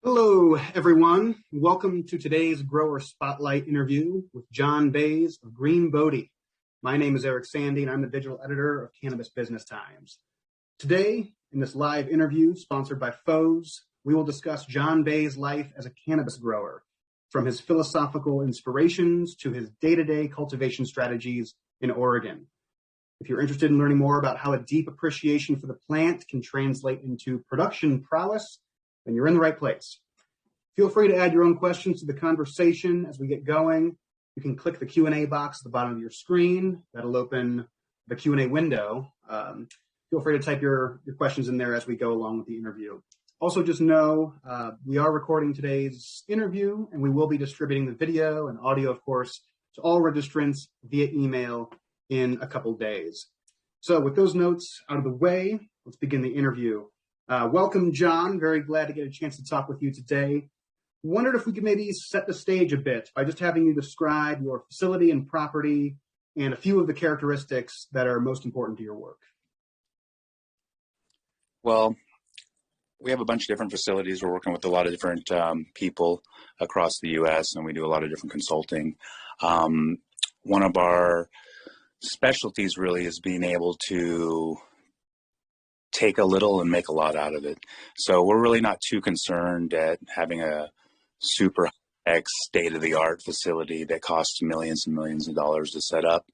Hello, everyone. Welcome to today's Grower Spotlight interview with John Bays of Green Bodhi. My name is Eric Sandy, and I'm the digital editor of Cannabis Business Times. Today, in this live interview sponsored by Foes, we will discuss John Bays' life as a cannabis grower, from his philosophical inspirations to his day-to-day cultivation strategies in Oregon. If you're interested in learning more about how a deep appreciation for the plant can translate into production prowess, then you're in the right place. Feel free to add your own questions to the conversation as we get going. You can click the Q&A box at the bottom of your screen. That'll open the Q&A window. Feel free to type your questions in there as we go along with the interview. Also, just know we are recording today's interview, and we will be distributing the video and audio, of course, to all registrants via email in a couple days. So with those notes out of the way, let's begin the interview. Welcome, John. Very glad to get a chance to talk with you today. Wondered if we could maybe set the stage a bit by just having you describe your facility and property and a few of the characteristics that are most important to your work. Well, we have a bunch of different facilities. We're working with a lot of different people across the U.S., and we do a lot of different consulting. One of our specialties really is being able to take a little and make a lot out of it. So we're really not too concerned at having a super state-of-the-art facility that costs millions and millions of dollars to set up.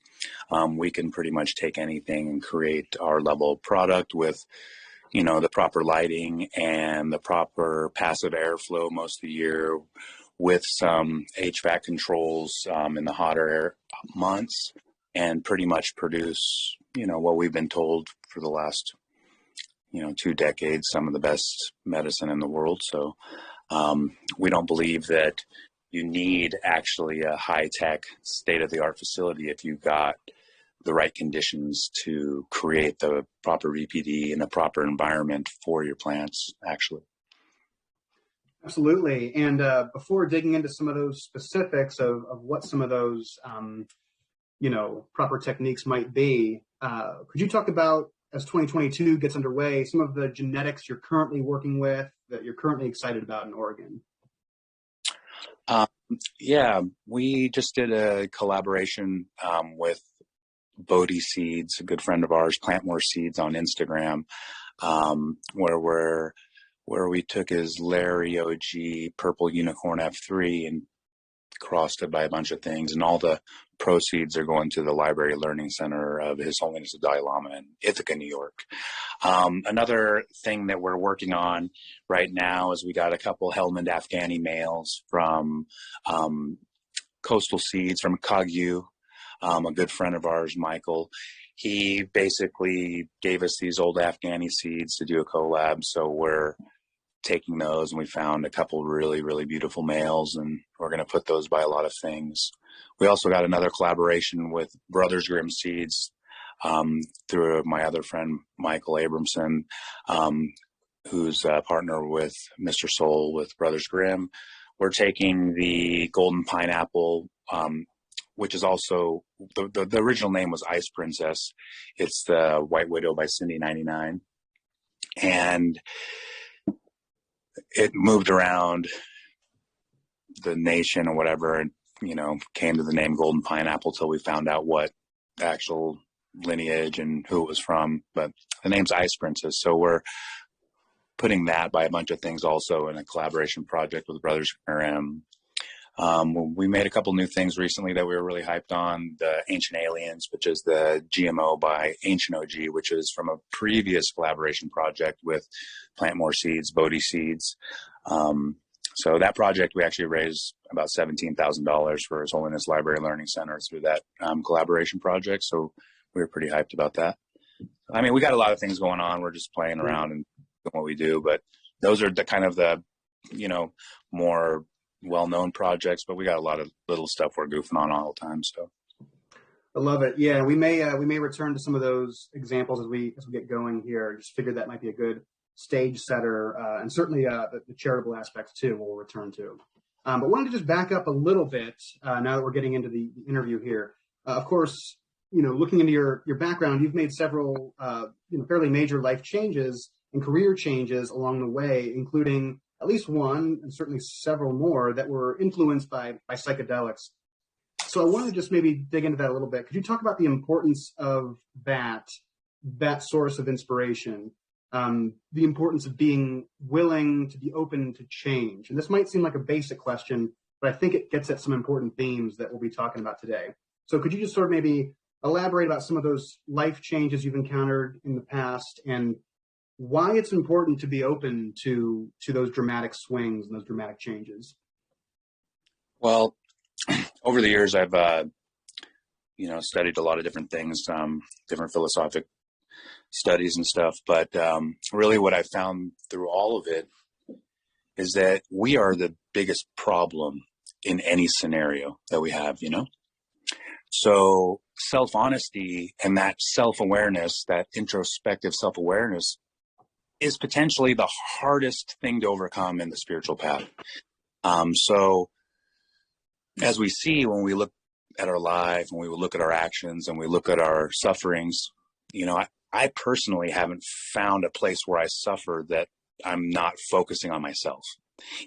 We can pretty much take anything and create our level of product with, the proper lighting and the proper passive airflow most of the year, with some HVAC controls in the hotter air months, and pretty much produce, what we've been told for the last 2 decades, some of the best medicine in the world. So we don't believe that you need actually a high-tech, state-of-the-art facility if you've got the right conditions to create the proper VPD and the proper environment for your plants, actually. Absolutely. And before digging into some of those specifics of what some of those, proper techniques might be, could you talk about, as 2022 gets underway, some of the genetics you're currently working with that you're currently excited about in Oregon? Yeah, we just did a collaboration with Bodhi Seeds, a good friend of ours, Plant More Seeds on Instagram, where we took his Larry OG Purple Unicorn F3 and crossed it by a bunch of things, and all the proceeds are going to the Library Learning Center of His Holiness the Dalai Lama in Ithaca, New York. Another thing that we're working on right now is we got a couple Helmand Afghani males from Coastal Seeds from Kagyu, a good friend of ours, Michael. He basically gave us these old Afghani seeds to do a collab, so we're taking those, and we found a couple really, really beautiful males, and we're going to put those by a lot of things. We also got another collaboration with Brothers Grimm Seeds through my other friend, Michael Abramson, who's a partner with Mr. Soul with Brothers Grimm. We're taking the golden pineapple, which is also, the original name was Ice Princess. It's the White Widow by Cindy 99. And it moved around the nation or whatever, and came to the name Golden Pineapple till we found out what the actual lineage and who it was from. But the name's Ice Princess, so we're putting that by a bunch of things also in a collaboration project with Brothers Grimm. We made a couple new things recently that we were really hyped on. The Ancient Aliens, which is the GMO by Ancient OG, which is from a previous collaboration project with Plant More Seeds, Bodhi Seeds. So that project, we actually raised about $17,000 for His Holiness Library Learning Center through that collaboration project. So we were pretty hyped about that. I mean, we got a lot of things going on. We're just playing around and doing what we do, but those are the kind of the, more well-known projects, but we got a lot of little stuff we're goofing on all the time. So I love it. Yeah, we may return to some of those examples as we get going here. Just figured that might be a good stage setter, and certainly the charitable aspects too we'll return to. But wanted to just back up a little bit now that we're getting into the interview here. Of course, looking into your background, you've made several fairly major life changes and career changes along the way, including at least one, and certainly several more, that were influenced by psychedelics. So I want to just maybe dig into that a little bit. Could you talk about the importance of that source of inspiration, the importance of being willing to be open to change? And this might seem like a basic question, but I think it gets at some important themes that we'll be talking about today. So could you just sort of maybe elaborate about some of those life changes you've encountered in the past and why it's important to be open to those dramatic swings and those dramatic changes? Well, over the years, I've studied a lot of different things, different philosophic studies and stuff. But really, what I found through all of it is that we are the biggest problem in any scenario that we have. So self-honesty and that self-awareness, that introspective self-awareness, is potentially the hardest thing to overcome in the spiritual path. So as we see when we look at our life, when we look at our actions and we look at our sufferings, I personally haven't found a place where I suffer that I'm not focusing on myself.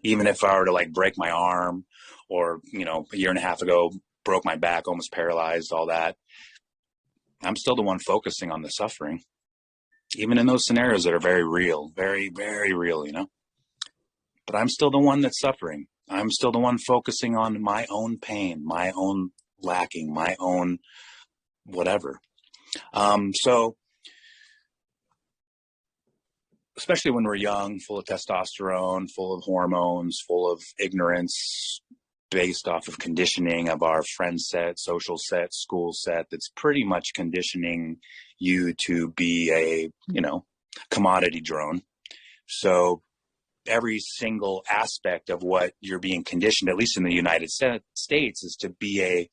Even if I were to break my arm or, a year and a half ago, broke my back, almost paralyzed, all that, I'm still the one focusing on the suffering. Even in those scenarios that are very real, very, very real, but I'm still the one that's suffering. I'm still the one focusing on my own pain, my own lacking, my own whatever. So especially when we're young, full of testosterone, full of hormones, full of ignorance, based off of conditioning of our friend set, social set, school set, that's pretty much conditioning you to be a, commodity drone. So every single aspect of what you're being conditioned, at least in the United States, is to be a,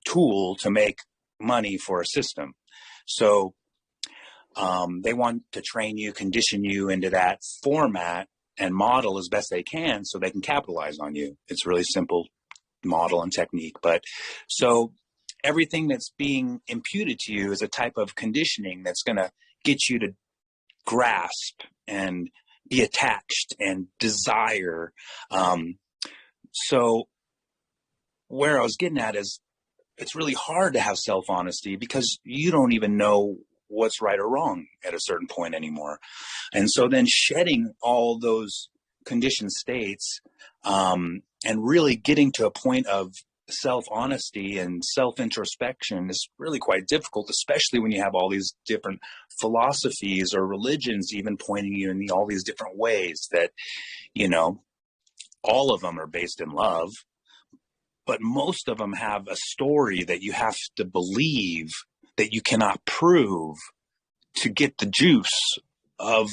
tool to make money for a system. So they want to train you, condition you into that format and model as best they can so they can capitalize on you. It's really simple model and technique. But so everything that's being imputed to you is a type of conditioning that's going to get you to grasp and be attached and desire. So where I was getting at is it's really hard to have self-honesty because you don't even know what's right or wrong at a certain point anymore. And so then shedding all those conditioned states and really getting to a point of self-honesty and self-introspection is really quite difficult, especially when you have all these different philosophies or religions even pointing you in all these different ways that, all of them are based in love, but most of them have a story that you have to believe that you cannot prove to get the juice of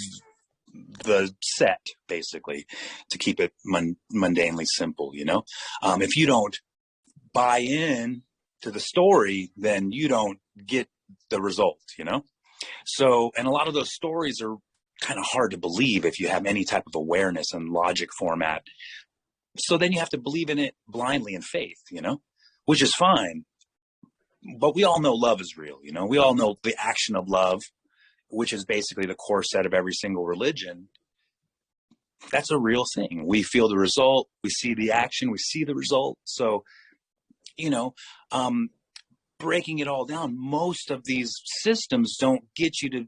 the set, basically, to keep it mundanely simple, if you don't buy in to the story, then you don't get the result, So, and a lot of those stories are kind of hard to believe if you have any type of awareness and logic format. So then you have to believe in it blindly in faith, which is fine. But we all know love is real, we all know the action of love, which is basically the core set of every single religion. That's a real thing. We feel the result, we see the action, we see the result. So, breaking it all down, most of these systems don't get you to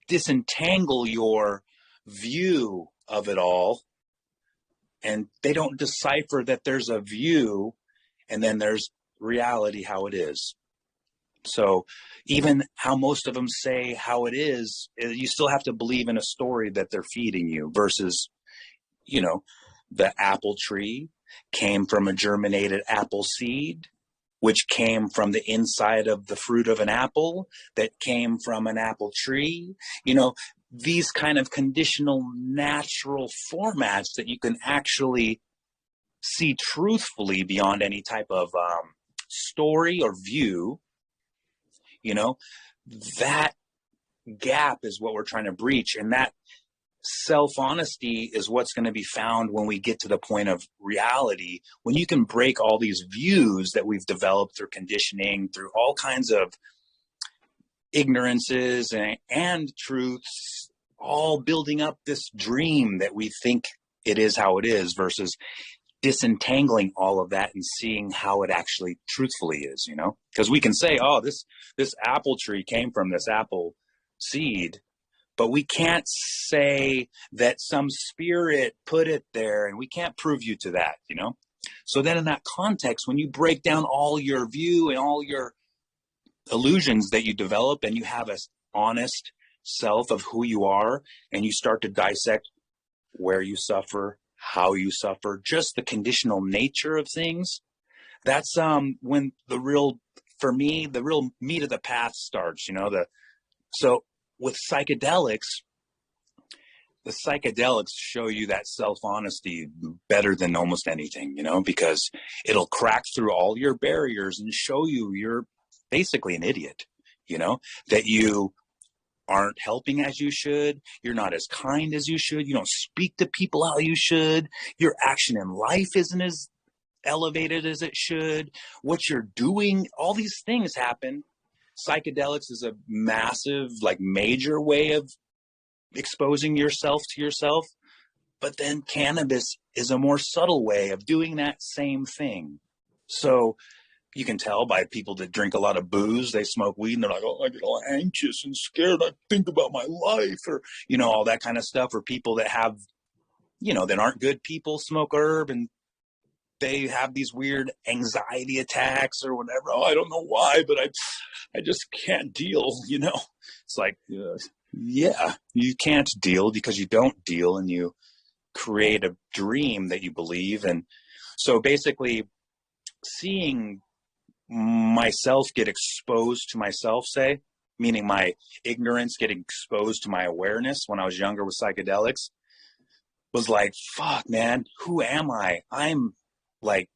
disentangle your view of it all. And they don't decipher that there's a view and then there's reality, how it is. So even how most of them say how it is, you still have to believe in a story that they're feeding you versus, the apple tree came from a germinated apple seed, which came from the inside of the fruit of an apple that came from an apple tree. These kind of conditional natural formats that you can actually see truthfully beyond any type of story or view, that gap is what we're trying to breach. And that self-honesty is what's going to be found when we get to the point of reality, when you can break all these views that we've developed through conditioning, through all kinds of ignorances and truths, all building up this dream that we think it is how it is, versus disentangling all of that and seeing how it actually truthfully is, because we can say, oh, this apple tree came from this apple seed, but we can't say that some spirit put it there, and we can't prove you to that, So then in that context, when you break down all your view and all your illusions that you develop, and you have a honest self of who you are, and you start to dissect where you suffer, how you suffer, just the conditional nature of things, that's when the real meat of the path starts, so with psychedelics, the psychedelics show you that self-honesty better than almost anything, because it'll crack through all your barriers and show you you're basically an idiot, that you aren't helping as you should. You're not as kind as you should. You don't speak to people how you should. Your action in life isn't as elevated as it should. What you're doing, all these things happen. Psychedelics is a massive, major way of exposing yourself to yourself. But then cannabis is a more subtle way of doing that same thing. So you can tell by people that drink a lot of booze, they smoke weed, and they're like, oh, I get all anxious and scared. I think about my life, or, all that kind of stuff. Or people that have, that aren't good people, smoke herb, and they have these weird anxiety attacks or whatever. Oh, I don't know why, but I just can't deal, It's like, yeah, you can't deal because you don't deal, and you create a dream that you believe. And so basically seeing myself get exposed to myself, meaning my ignorance getting exposed to my awareness when I was younger with psychedelics, was like, fuck, man, who am I? I'm like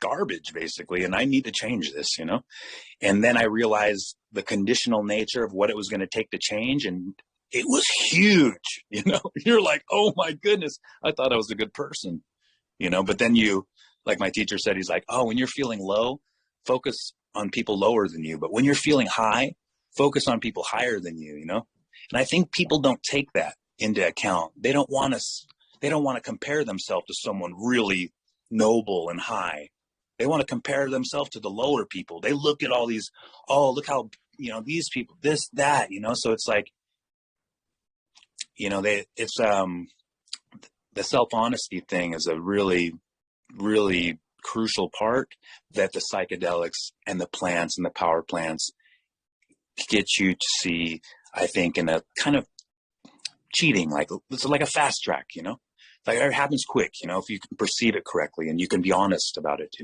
garbage, basically, and I need to change this, And then I realized the conditional nature of what it was going to take to change, and it was huge, You're like, oh my goodness, I thought I was a good person, But then like my teacher said, he's like, oh, when you're feeling low, focus on people lower than you. But when you're feeling high, focus on people higher than you, And I think people don't take that into account. They don't want to compare themselves to someone really noble and high. They want to compare themselves to the lower people. They look at all these, oh, look how, these people, this, that, So it's like, it's the self-honesty thing is a really, really crucial part that the psychedelics and the plants and the power plants get you to see, I think, in a kind of cheating, it's like a fast track, like it happens quick, if you can perceive it correctly and you can be honest about it,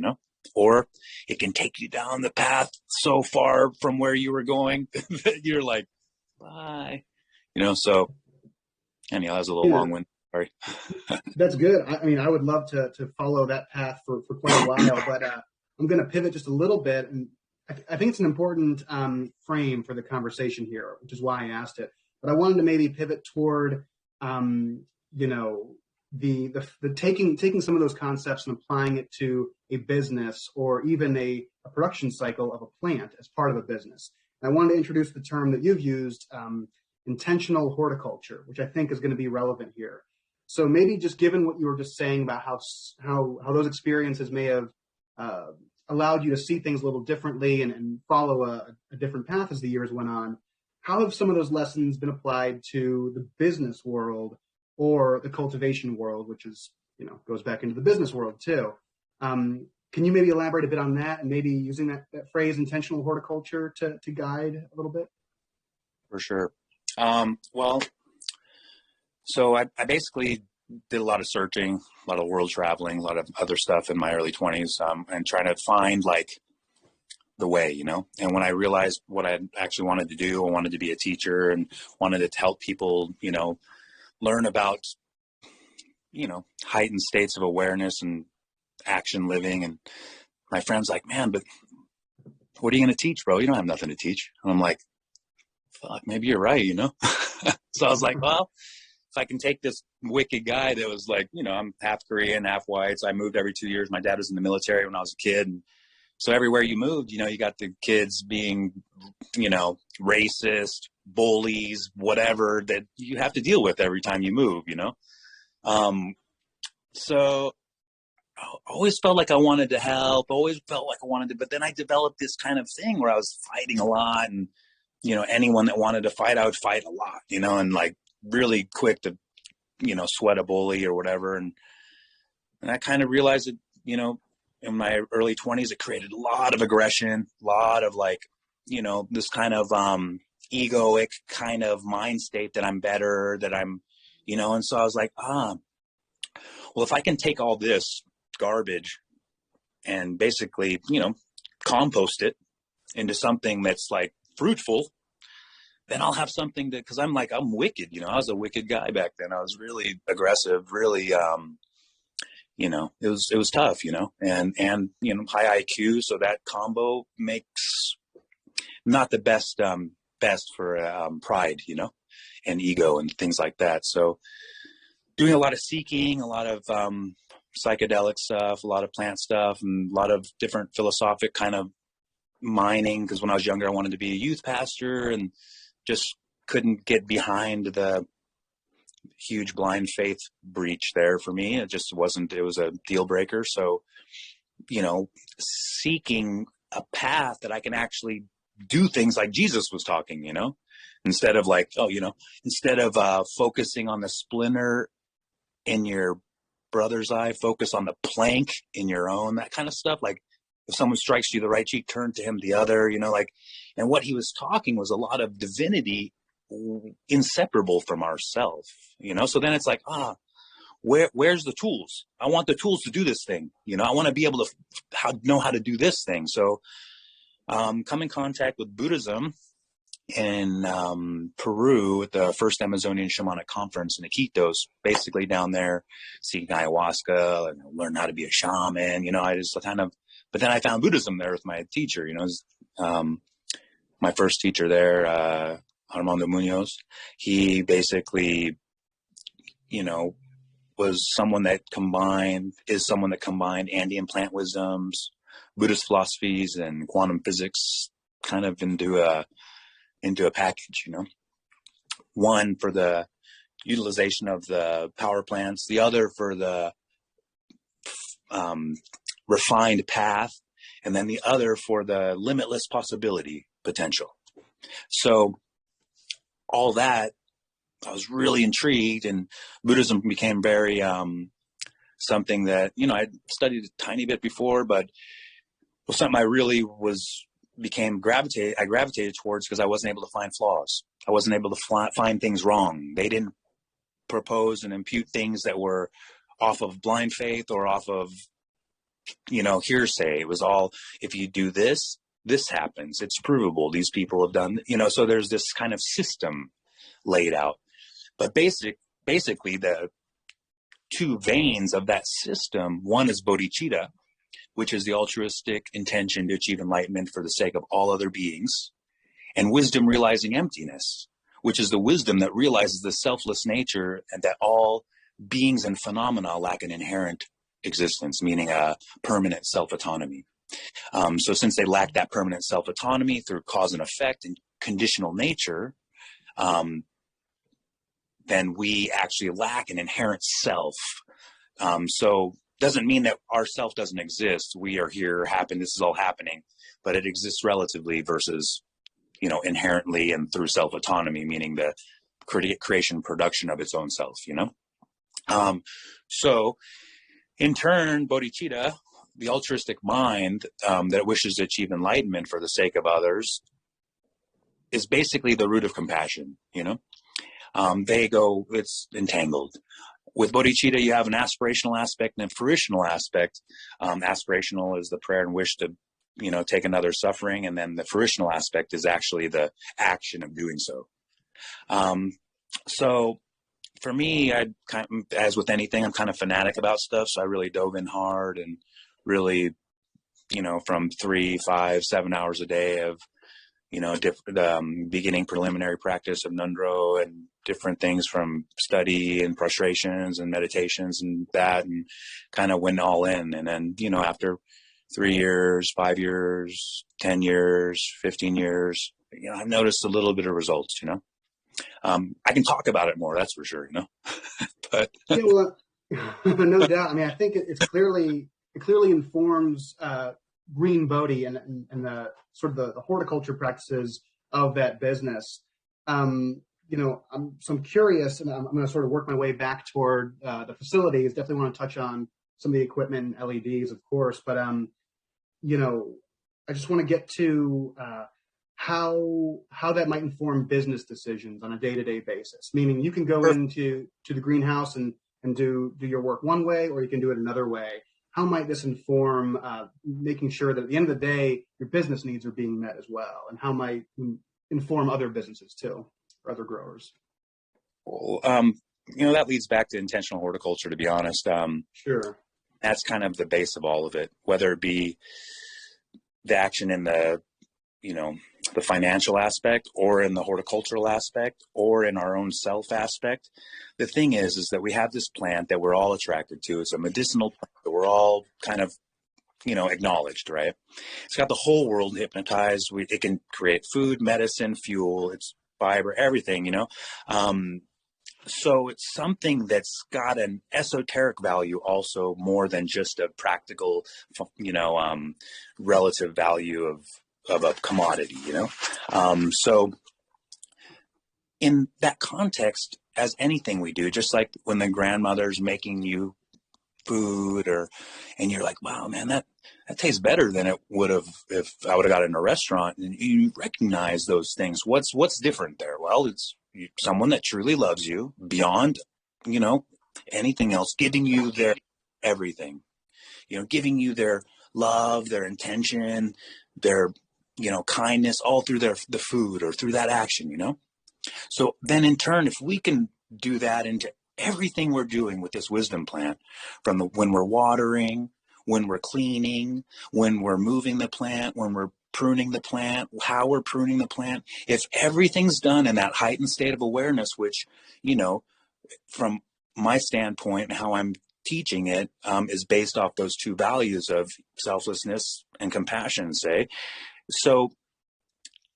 or it can take you down the path so far from where you were going that you're like, bye, so anyhow, that was a little long one. Sorry. That's good. I mean, I would love to follow that path for quite a while, but I'm going to pivot just a little bit. And I think it's an important frame for the conversation here, which is why I asked it. But I wanted to maybe pivot toward, the taking some of those concepts and applying it to a business or even a production cycle of a plant as part of a business. And I wanted to introduce the term that you've used, intentional horticulture, which I think is going to be relevant here. So maybe just given what you were just saying about how those experiences may have allowed you to see things a little differently and follow a different path as the years went on, how have some of those lessons been applied to the business world or the cultivation world, which is, goes back into the business world too? Can you maybe elaborate a bit on that and maybe using that phrase intentional horticulture to guide a little bit? For sure. Well, so I basically did a lot of searching, a lot of world traveling, a lot of other stuff in my early 20s, and trying to find the way, and when I realized what I actually wanted to do, I wanted to be a teacher and wanted to help people, learn about, heightened states of awareness and action living. And my friend's like, man, but what are you going to teach, bro? You don't have nothing to teach. And I'm like, fuck, maybe you're right, So I was like, well, if I can take this wicked guy that was like, I'm half Korean, half white. So I moved every 2 years. My dad was in the military when I was a kid. And so everywhere you moved, you got the kids being, racist, bullies, whatever that you have to deal with every time you move, So I always felt like I wanted to help, always felt like I wanted to, but then I developed this kind of thing where I was fighting a lot, and, anyone that wanted to fight, I would fight a lot, and like really quick to, sweat a bully or whatever. And I kind of realized that, in my early 20s, it created a lot of aggression, a lot of like, this kind of egoic kind of mind state that I'm better, that I'm, and so I was like, well, if I can take all this garbage and basically, compost it into something that's like fruitful, then I'll have something to, because I'm wicked, I was a wicked guy back then. I was really aggressive, really, it was tough, and high IQ. So that combo makes not the best for pride, and ego and things like that. So doing a lot of seeking, a lot of psychedelic stuff, a lot of plant stuff, and a lot of different philosophic kind of mining. Because when I was younger, I wanted to be a youth pastor and just couldn't get behind the huge blind faith breach there for me. It just wasn't, it was a deal breaker. So, seeking a path that I can actually do things like Jesus was talking, instead of like, instead of focusing on the splinter in your brother's eye, focus on the plank in your own, that kind of stuff. Like if someone strikes you the right cheek, turn to him the other, and what he was talking was a lot of divinity inseparable from ourself, so then it's like, where's the tools? I want the tools to do this thing. I want to be able to know how to do this thing. So come in contact with Buddhism in Peru at the first Amazonian Shamanic Conference in Iquitos, basically down there seeing ayahuasca and learn how to be a shaman. I just kind of, but then I found Buddhism there with my teacher, my first teacher there, Armando Munoz. He basically, is someone that combined Andean plant wisdoms, Buddhist philosophies, and quantum physics kind of into a package, one for the utilization of the power plants, the other for the refined path, and then the other for the limitless possibility potential. So all that, I was really intrigued, and Buddhism became very something that, I'd studied a tiny bit before, but was something I really I gravitated towards because I wasn't able to find flaws. I wasn't able to find things wrong. They didn't propose and impute things that were off of blind faith or off of, hearsay. It was all, if you do this, this happens. It's provable. These people have done, so there's this kind of system laid out. But basically the two veins of that system, one is bodhicitta, which is the altruistic intention to achieve enlightenment for the sake of all other beings, and wisdom realizing emptiness, which is the wisdom that realizes the selfless nature and that all beings and phenomena lack an inherent existence, meaning a permanent self-autonomy. So since they lack that permanent self-autonomy through cause and effect and conditional nature, then we actually lack an inherent self. So doesn't mean that our self doesn't exist. We are here, this is all happening, but it exists relatively versus, inherently and through self-autonomy, meaning the creation, production of its own self, So in turn, bodhicitta, the altruistic mind that wishes to achieve enlightenment for the sake of others, is basically the root of compassion, it's entangled. With bodhicitta, you have an aspirational aspect and a fruitional aspect. Aspirational is the prayer and wish to, take another suffering. And then the fruitional aspect is actually the action of doing so. So for me, as with anything, I'm kind of fanatic about stuff. So I really dove in hard and really, from 3, 5, 7 hours a day of, beginning preliminary practice of Nundro and different things from study and frustrations and meditations and that, and kind of went all in. And then, after 3 years, 5 years, 10 years, 15 years, I've noticed a little bit of results, I can talk about it more, that's for sure, but Yeah, well, no doubt. I mean, I think it clearly informs Green Bodhi and the sort of the horticulture practices of that business. I'm curious, and I'm going to sort of work my way back toward the facilities. Definitely want to touch on some of the equipment, LEDs, of course, but I just want to get to how that might inform business decisions on a day-to-day basis. Meaning, you can go into the greenhouse and do your work one way, or you can do it another way. How might this inform making sure that at the end of the day, your business needs are being met as well? And how might inform other businesses too, or other growers? well, that leads back to intentional horticulture, to be honest. Sure. That's kind of the base of all of it, whether it be the action in the financial aspect, or in the horticultural aspect, or in our own self aspect. The thing is that we have this plant that we're all attracted to. It's a medicinal plant that we're all kind of, acknowledged, right? It's got the whole world hypnotized. It can create food, medicine, fuel, it's fiber, everything, So it's something that's got an esoteric value also, more than just a practical, relative value of a commodity, So in that context, as anything we do, just like when the grandmother's making you food, and you're like, wow, man, that tastes better than it would have if I would have got it in a restaurant, and you recognize those things. What's different there? Well, it's someone that truly loves you beyond, anything else, giving you their everything, giving you their love, their intention, their, kindness, all through the food or through that action, So then in turn, if we can do that into everything we're doing with this wisdom plant, from when we're watering, when we're cleaning, when we're moving the plant, when we're pruning the plant, how we're pruning the plant, if everything's done in that heightened state of awareness, which, from my standpoint and how I'm teaching it, is based off those two values of selflessness and compassion, say. So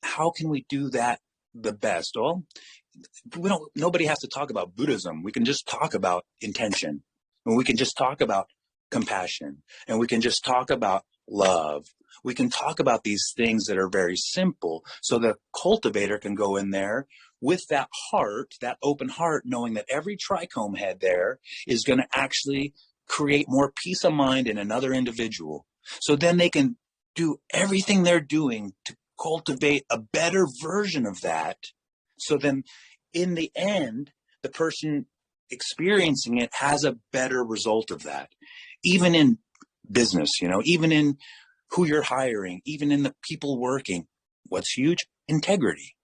how can we do that the best? Well, nobody has to talk about Buddhism. We can just talk about intention, and we can just talk about compassion, and we can just talk about love. We can talk about these things that are very simple, so the cultivator can go in there with that heart, that open heart, knowing that every trichome head there is going to actually create more peace of mind in another individual. So then they can do everything they're doing to cultivate a better version of that. So then in the end, the person experiencing it has a better result of that. Even in business, even in who you're hiring, even in the people working, what's huge? Integrity,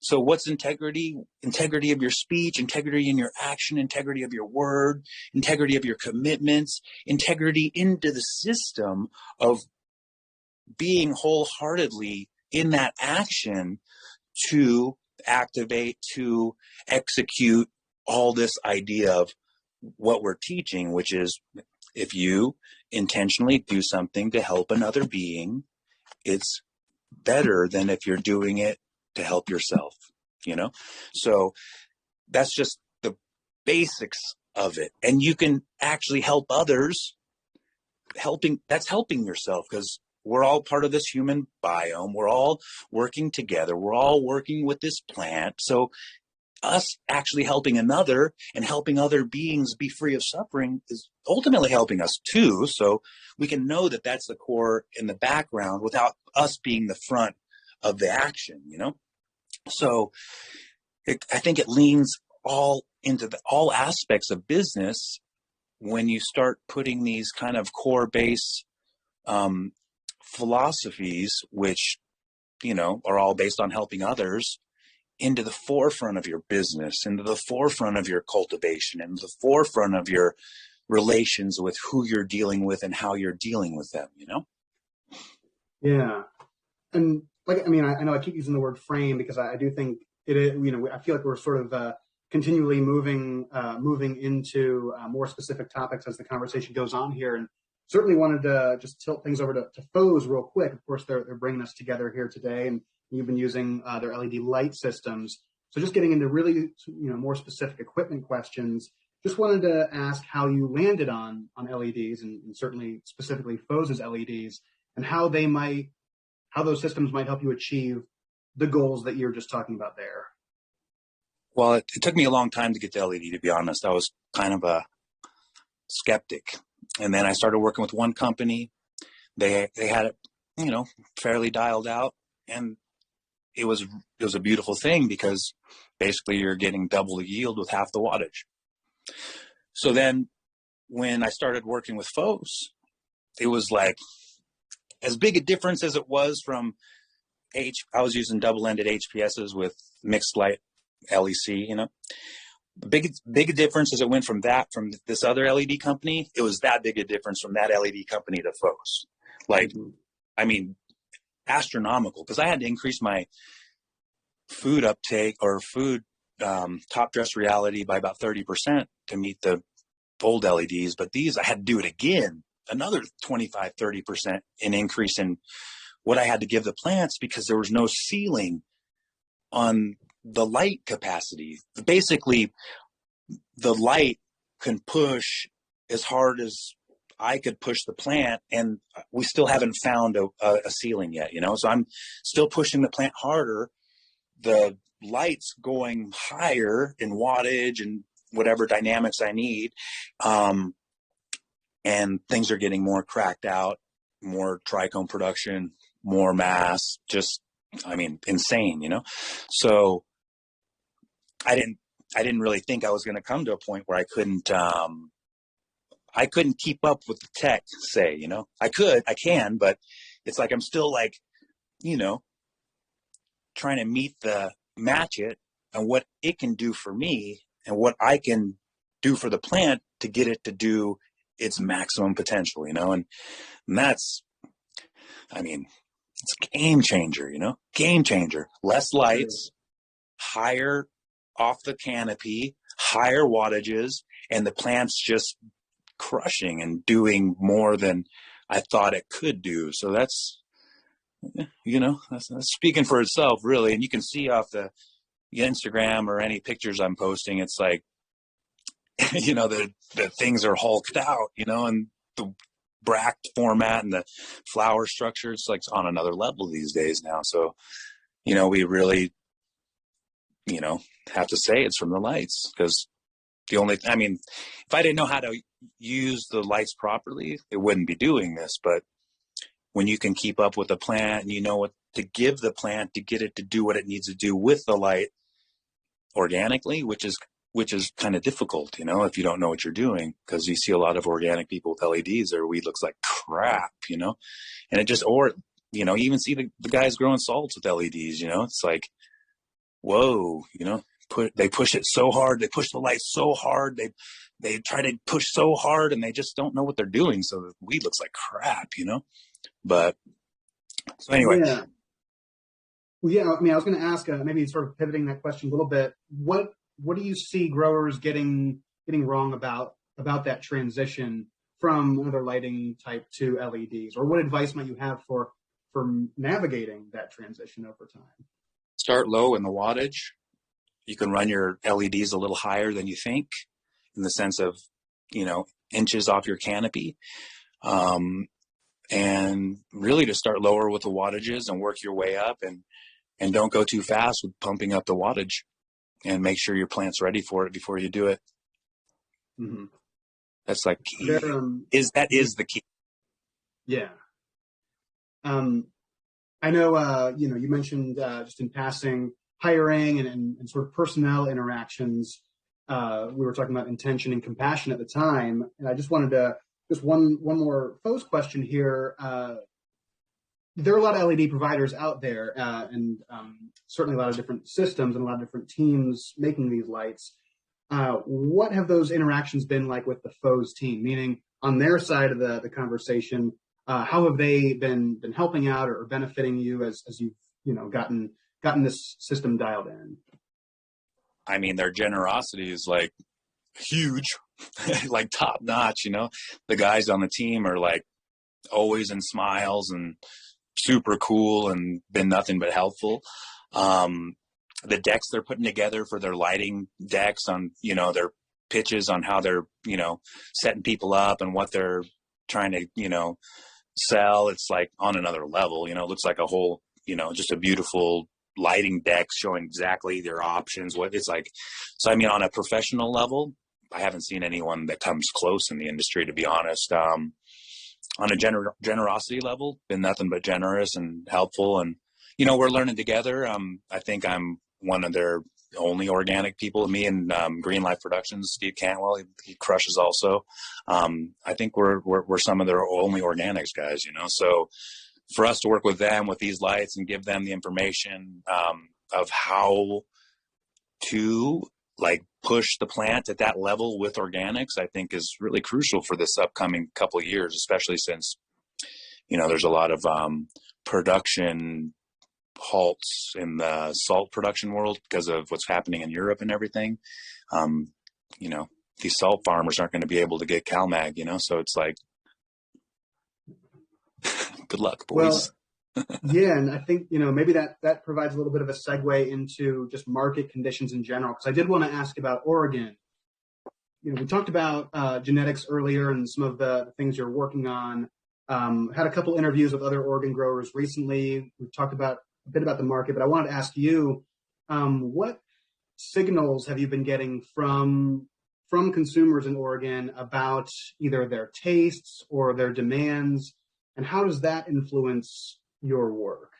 So what's integrity? Integrity of your speech, integrity in your action, integrity of your word, integrity of your commitments, integrity into the system of being wholeheartedly in that action to activate, to execute all this idea of what we're teaching, which is, if you intentionally do something to help another being, it's better than if you're doing it to help yourself, So that's just the basics of it. And you can actually help others. That's helping yourself, because we're all part of this human biome. We're all working together. We're all working with this plant. So us actually helping another and helping other beings be free of suffering is ultimately helping us too. So we can know that that's the core in the background without us being the front of the action, So I think it leans all into all aspects of business when you start putting these kind of core base philosophies, which, are all based on helping others, into the forefront of your business, into the forefront of your cultivation, into the forefront of your relations with who you're dealing with and how you're dealing with them, Yeah. And I know I keep using the word frame because I do think it is, I feel like we're sort of continually moving into more specific topics as the conversation goes on here. And certainly wanted to just tilt things over to Foes real quick. Of course, they're bringing us together here today. And, You've been using their LED light systems. So just getting into really, more specific equipment questions. Just wanted to ask how you landed on LEDs and certainly specifically Fose's LEDs and how those systems might help you achieve the goals that you're just talking about there. Well, it took me a long time to get to LED, to be honest. I was kind of a skeptic. And then I started working with one company. They had it, fairly dialed out. And it was a beautiful thing because basically you're getting double the yield with half the wattage. So then when I started working with Fose, it was like as big a difference as it was from I was using double-ended HPSs with mixed light LEC, The big difference as it went from this other LED company, it was that big a difference from that LED company to Fose. Like, I mean, astronomical, because I had to increase my food uptake or food top dress reality by about 30% to meet the old LEDs. But these, I had to do it again, another 25, 30% in increase in what I had to give the plants because there was no ceiling on the light capacity. Basically, the light can push as hard as I could push the plant, and we still haven't found a ceiling yet, So I'm still pushing the plant harder. The light's going higher in wattage and whatever dynamics I need. And things are getting more cracked out, more trichome production, more mass, insane, So I didn't really think I was going to come to a point where I couldn't keep up with the tech, say, I can, but it's like, I'm still like, trying to match it and what it can do for me and what I can do for the plant to get it to do its maximum potential, and that's, it's a game changer, game changer. Less lights, higher off the canopy, higher wattages, and the plant's just crushing and doing more than I thought it could do. So that's speaking for itself, really. And you can see off the Instagram or any pictures I'm posting, it's like, the things are hulked out, and the bract format and the flower structure, it's like on another level these days now. So, we really, have to say it's from the lights, because if I didn't know how to use the lights properly, it wouldn't be doing this. But when you can keep up with the plant and you know what to give the plant to get it to do what it needs to do with the light organically, which is kind of difficult, if you don't know what you're doing, because you see a lot of organic people with LEDs, their weed looks like crap, and it just, you even see the guys growing salts with LEDs, it's like, whoa, they push it so hard, they push the light so hard, they try to push so hard, and they just don't know what they're doing, so the weed looks like crap, But so anyway. Yeah. Well, yeah, I was going to ask, maybe sort of pivoting that question a little bit. What do you see growers getting wrong about that transition from another lighting type to LEDs, or what advice might you have for navigating that transition over time? Start low in the wattage. You can run your LEDs a little higher than you think, in the sense of, inches off your canopy. And really to start lower with the wattages and work your way up, and don't go too fast with pumping up the wattage, and make sure your plant's ready for it before you do it. Mm-hmm. That's like key. That is the key. Yeah. I know, you mentioned just in passing hiring and sort of personnel interactions. We were talking about intention and compassion at the time. And I just wanted to, just one more Fose question here. There are a lot of LED providers out there, and certainly a lot of different systems and a lot of different teams making these lights. What have those interactions been like with the Fose team? Meaning, on their side of the conversation, how have they been helping out or benefiting you as you've gotten this system dialed in? Their generosity is like huge, like top notch. The guys on the team are like always in smiles and super cool and been nothing but helpful. The decks they're putting together for their lighting decks on, their pitches on how they're, setting people up and what they're trying to, sell. It's like on another level, it looks like a whole, just a beautiful lighting deck showing exactly their options, what it's like. So, I mean, on a professional level, I haven't seen anyone that comes close in the industry, to be honest. On a generosity level, been nothing but generous and helpful. And, we're learning together. I think I'm one of their only organic people. Me and Green Life Productions, Steve Cantwell, he crushes also. I think we're some of their only organics guys, so for us to work with them with these lights and give them the information of how to like push the plant at that level with organics, I think is really crucial for this upcoming couple of years, especially since, there's a lot of production halts in the salt production world because of what's happening in Europe and everything. These salt farmers aren't going to be able to get CalMag, so it's like, good luck, boys. Well, yeah, and I think, maybe that provides a little bit of a segue into just market conditions in general, because I did want to ask about Oregon. We talked about genetics earlier and some of the things you're working on. Had a couple interviews with other Oregon growers recently. We've talked a bit about the market, but I wanted to ask you, what signals have you been getting from consumers in Oregon about either their tastes or their demands, and how does that influence your work?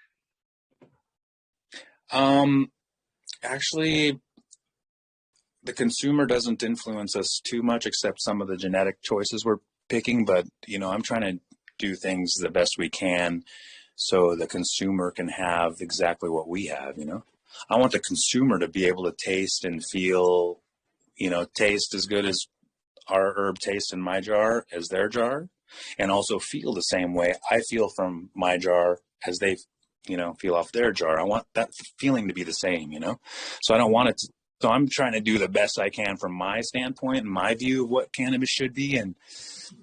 Actually, the consumer doesn't influence us too much, except some of the genetic choices we're picking. But, I'm trying to do things the best we can so the consumer can have exactly what we have, I want the consumer to be able to taste and feel, taste as good as our herb tastes in my jar as their jar, and also feel the same way I feel from my jar as they, feel off their jar. I want that feeling to be the same, so I don't want it to, so I'm trying to do the best I can from my standpoint and my view of what cannabis should be. And,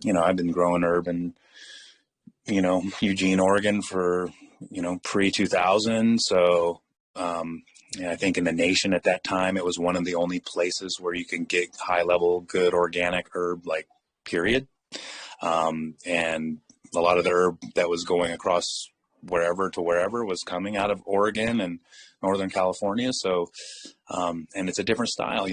I've been growing herb in, Eugene, Oregon for, pre-2000. So, I think in the nation at that time, it was one of the only places where you can get high level, good organic herb, like period. And a lot of the herb that was going across wherever to wherever was coming out of Oregon and Northern California. So, and it's a different style,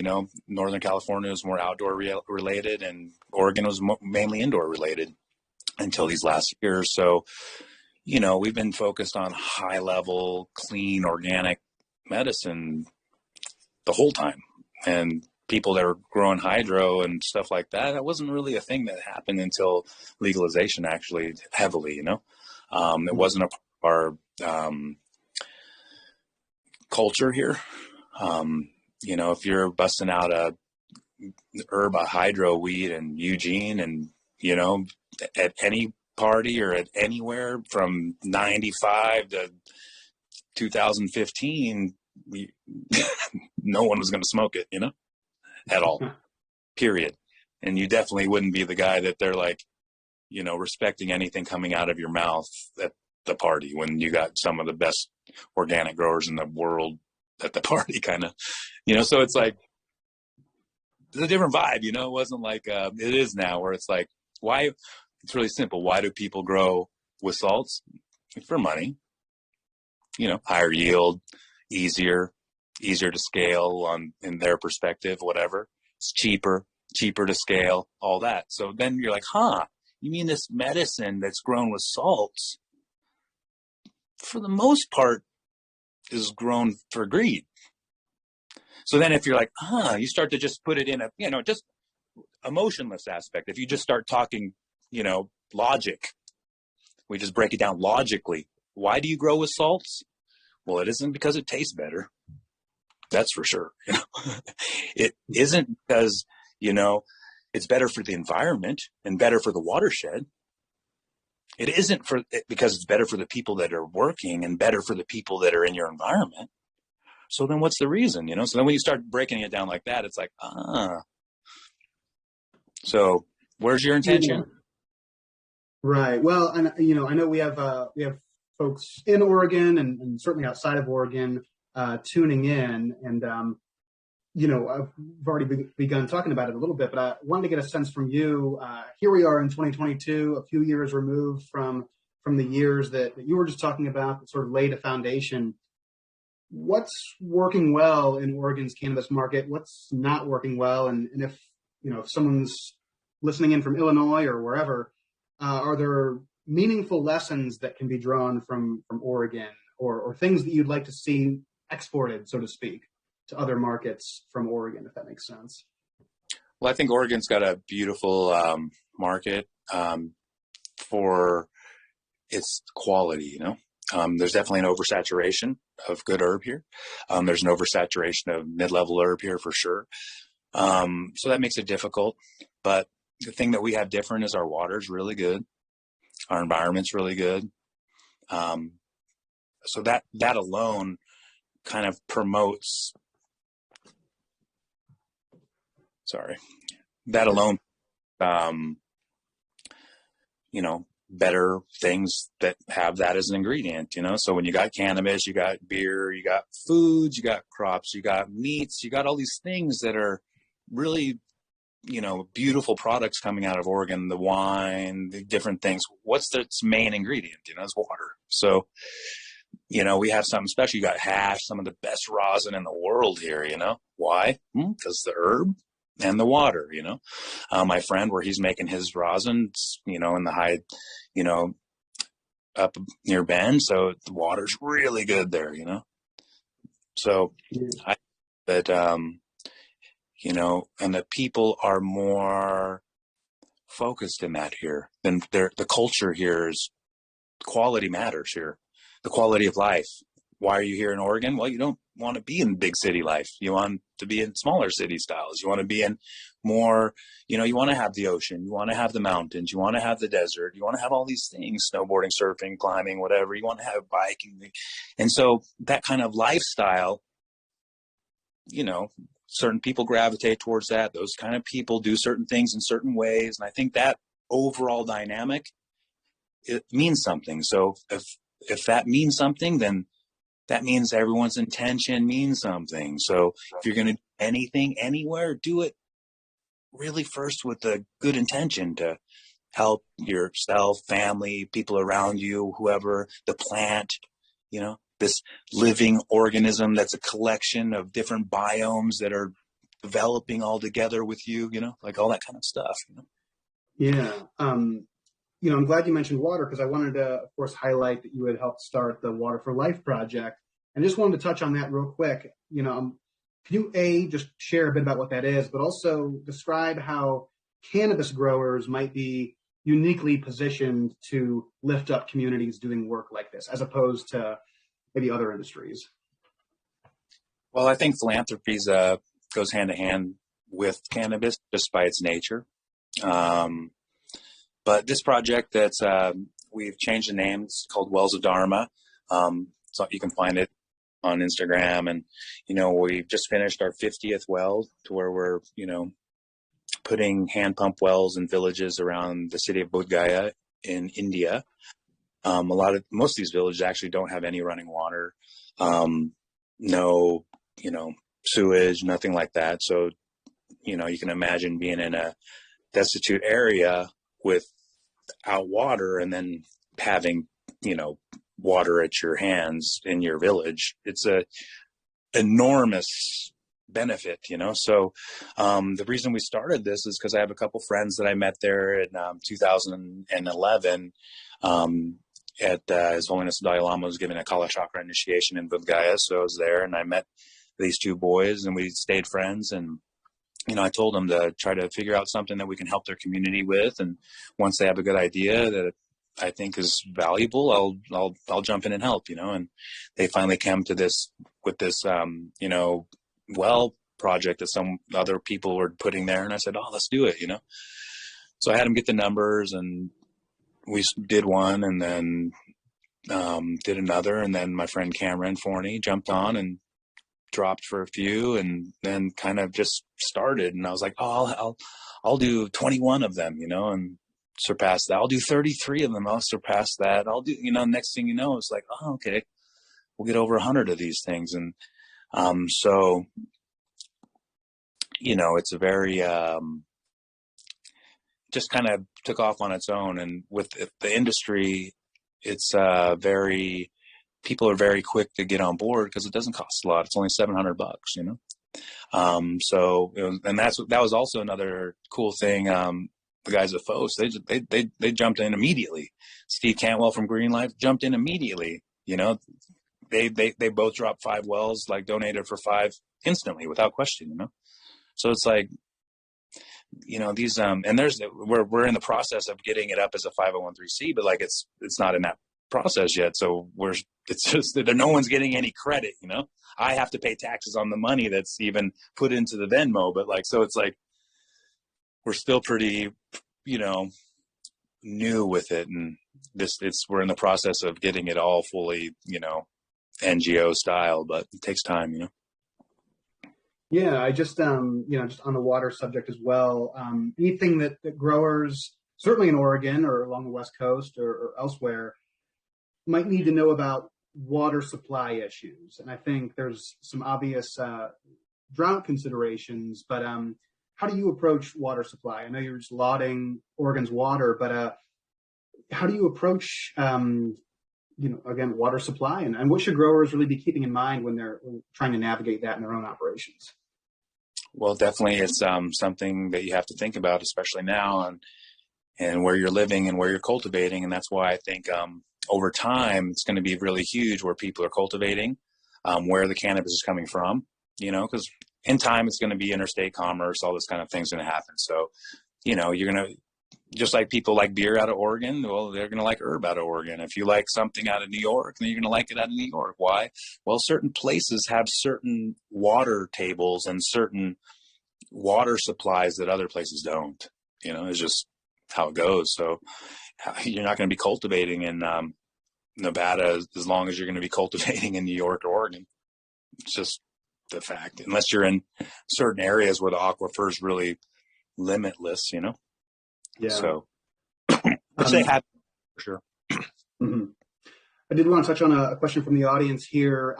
Northern California was more outdoor related and Oregon was mainly indoor related until these last years. So, we've been focused on high level, clean, organic medicine the whole time. And people that were growing hydro and stuff like that, that wasn't really a thing that happened until legalization, actually, heavily, it wasn't a part of our culture here. If you're busting out a hydro weed in Eugene and, at any party or at anywhere from 95 to 2015, no one was going to smoke it, at all, period. And you definitely wouldn't be the guy that they're like, respecting anything coming out of your mouth at the party when you got some of the best organic growers in the world at the party, kind of, so it's like, it's a different vibe, it wasn't like, it is now where it's like, why? It's really simple. Why do people grow with salts? For money, higher yield, easier to scale in their perspective, whatever. It's cheaper to scale, all that. So then you're like, you mean this medicine that's grown with salts, for the most part, is grown for greed. So then if you're like, you start to just put it in a, just emotionless aspect. If you just start talking, logic, we just break it down logically. Why do you grow with salts? Well, it isn't because it tastes better. That's for sure. It isn't because, it's better for the environment and better for the watershed. It isn't because it's better for the people that are working and better for the people that are in your environment. So then what's the reason, So then when you start breaking it down like that, it's like, So where's your intention? Right. Well, and I know we have folks in Oregon and certainly outside of Oregon tuning in. And, I've already begun talking about it a little bit, but I wanted to get a sense from you. Here we are in 2022, a few years removed from the years that you were just talking about that sort of laid a foundation. What's working well in Oregon's cannabis market? What's not working well? And if someone's listening in from Illinois or wherever, are there meaningful lessons that can be drawn from Oregon or things that you'd like to see exported, so to speak, to other markets from Oregon, if that makes sense? Well, I think Oregon's got a beautiful market for its quality, there's definitely an oversaturation of good herb here. There's an oversaturation of mid-level herb here for sure. So that makes it difficult. But the thing that we have different is our water's really good. Our environment's really good. So that alone kind of promotes, that alone, better things that have that as an ingredient, So when you got cannabis, you got beer, you got foods, you got crops, you got meats, you got all these things that are really, beautiful products coming out of Oregon, the wine, the different things. What's its main ingredient? It's water. So, we have something special. You got hash, some of the best rosin in the world here, Why? Because the herb and the water, my friend, where he's making his rosin, in the high, up near Bend. So the water's really good there, So I, that, and the people are more focused in that here than the culture here is quality matters here. The quality of life. Why are you here in Oregon? Well, you don't want to be in big city life. You want to be in smaller city styles. You want to be in more, you want to have the ocean. You want to have the mountains. You want to have the desert. You want to have all these things, snowboarding, surfing, climbing, whatever. You want to have biking. And so that kind of lifestyle, certain people gravitate towards that. Those kind of people do certain things in certain ways. And I think that overall dynamic, it means something. So if that means something, then that means everyone's intention means something. So if you're going to do anything, anywhere, do it really first with a good intention to help yourself, family, people around you, whoever, the plant, this living organism that's a collection of different biomes that are developing all together with you, like all that kind of stuff. Yeah. I'm glad you mentioned water because I wanted to, of course, highlight that you had helped start the Water for Life project. And just wanted to touch on that real quick. Can you, just share a bit about what that is, but also describe how cannabis growers might be uniquely positioned to lift up communities doing work like this, as opposed to maybe other industries? Well, I think philanthropy goes hand in hand with cannabis just by its nature. But this project we've changed the name. It's called Wells of Dharma. So you can find it on Instagram. And, we've just finished our 50th well to where we're, putting hand pump wells in villages around the city of Bodhi in India. Most of these villages actually don't have any running water. No, sewage, nothing like that. So, you can imagine being in a destitute area without water and then having, water at your hands in your village. It's a enormous benefit, So the reason we started this is because I have a couple friends that I met there in 2011 at His Holiness Dalai Lama was giving a Kala Chakra initiation in Bodh Gaya. So I was there and I met these two boys and we stayed friends. And I told them to try to figure out something that we can help their community with. And once they have a good idea that I think is valuable, I'll jump in and help, and they finally came to this with this, well project that some other people were putting there. And I said, oh, let's do it, So I had them get the numbers and we did one and then did another. And then my friend Cameron Forney jumped on and dropped for a few and then kind of just started. And I was like, oh, I'll do 21 of them, and surpass that. I'll do 33 of them. I'll surpass that. I'll do, next thing you know, it's like, oh, okay, we'll get over 100 of these things. And so, it's a very, just kind of took off on its own. And with the industry, it's people are very quick to get on board because it doesn't cost a lot. It's only $700, So, and that was also another cool thing. The guys at Fos, they jumped in immediately. Steve Cantwell from Green Life jumped in immediately. They both dropped 5 wells, like donated for 5 instantly without question. So it's like, these and we're in the process of getting it up as a 501(c), but like it's not in that process yet. So it's just that no one's getting any credit. I have to pay taxes on the money that's even put into the Venmo, but so it's like we're still pretty, new with it, and we're in the process of getting it all fully, NGO style, but it takes time. Yeah, I just, just on the water subject as well, anything that growers, certainly in Oregon or along the West Coast or elsewhere, might need to know about water supply issues. And I think there's some obvious drought considerations, but how do you approach water supply? I know you're just lauding Oregon's water, but how do you approach, again, water supply? And what should growers really be keeping in mind when they're trying to navigate that in their own operations? Well, definitely it's something that you have to think about, especially now and where you're living and where you're cultivating. And that's why I think over time, it's going to be really huge where people are cultivating, where the cannabis is coming from, because in time it's going to be interstate commerce, all this kind of thing's going to happen. So, you're going to, just like people like beer out of Oregon, well, they're going to like herb out of Oregon. If you like something out of New York, then you're going to like it out of New York. Why? Well, certain places have certain water tables and certain water supplies that other places don't. It's just how it goes. So you're not going to be cultivating in Nevada as long as you're going to be cultivating in New York or Oregon. It's just the fact, unless you're in certain areas where the aquifer is really limitless, Yeah. So, which they have for sure. Mm-hmm. I did want to touch on a question from the audience here.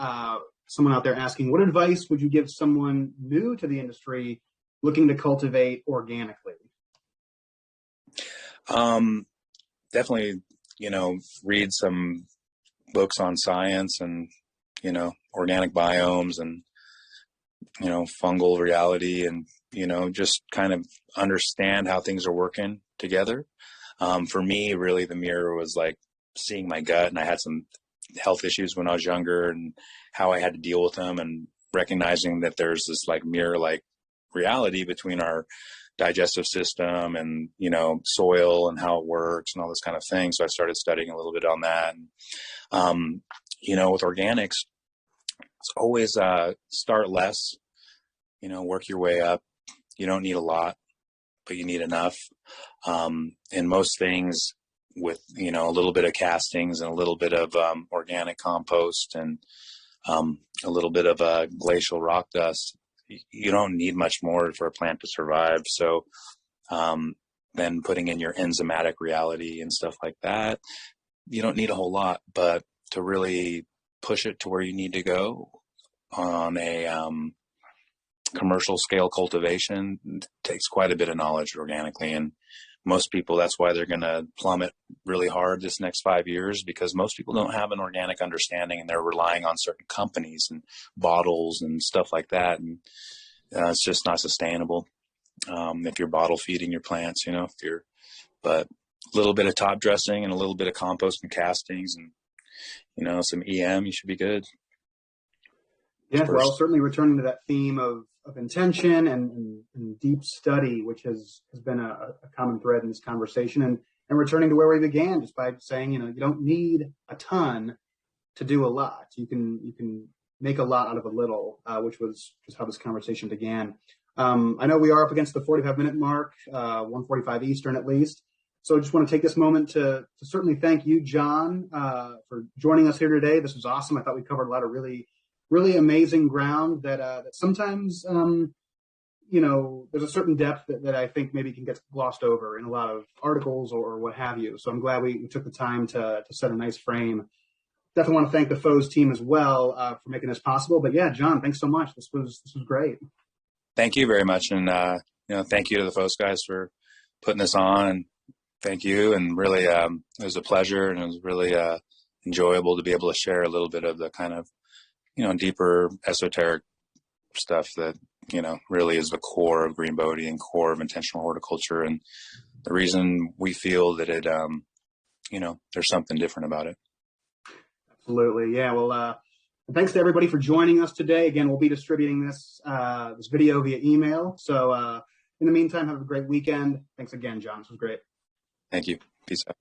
Someone out there asking, what advice would you give someone new to the industry looking to cultivate organically? Definitely, read some books on science and, organic biomes and, fungal reality and, just kind of understand how things are working together. For me, really, the mirror was like seeing my gut, and I had some health issues when I was younger and how I had to deal with them, and recognizing that there's this like mirror-like reality between our digestive system and, soil and how it works and all this kind of thing. So I started studying a little bit on that. And, with organics, it's always start less, work your way up. You don't need a lot, but you need enough. And most things with, a little bit of castings and a little bit of organic compost and a little bit of glacial rock dust, you don't need much more for a plant to survive. So then putting in your enzymatic reality and stuff like that, you don't need a whole lot, but to really push it to where you need to go on a commercial scale cultivation takes quite a bit of knowledge organically. And most people, that's why they're going to plummet really hard this next 5 years, because most people don't have an organic understanding and they're relying on certain companies and bottles and stuff like that. And it's just not sustainable. If you're bottle feeding your plants, but a little bit of top dressing and a little bit of compost and castings and, some EM, you should be good. Yeah, well, certainly returning to that theme of intention and deep study, which has been a common thread in this conversation, and returning to where we began, just by saying, you don't need a ton to do a lot. You can make a lot out of a little, which was just how this conversation began. I know we are up against the 45-minute mark, 1:45 Eastern at least. So I just want to take this moment to certainly thank you, John, for joining us here today. This was awesome. I thought we covered a lot of really amazing ground that sometimes there's a certain depth that I think maybe can get glossed over in a lot of articles or what have you. So I'm glad we took the time to set a nice frame. Definitely want to thank the Foes team as well for making this possible. But yeah, John, thanks so much. This was great. Thank you very much. And, thank you to the Foes guys for putting this on. And thank you. And really, it was a pleasure, and it was really enjoyable to be able to share a little bit of the kind of, deeper esoteric stuff that, really is the core of Green Bodhi and core of intentional horticulture. And the reason we feel that it, there's something different about it. Absolutely. Yeah. Well, thanks to everybody for joining us today. Again, we'll be distributing this video via email. So in the meantime, have a great weekend. Thanks again, John. This was great. Thank you. Peace out.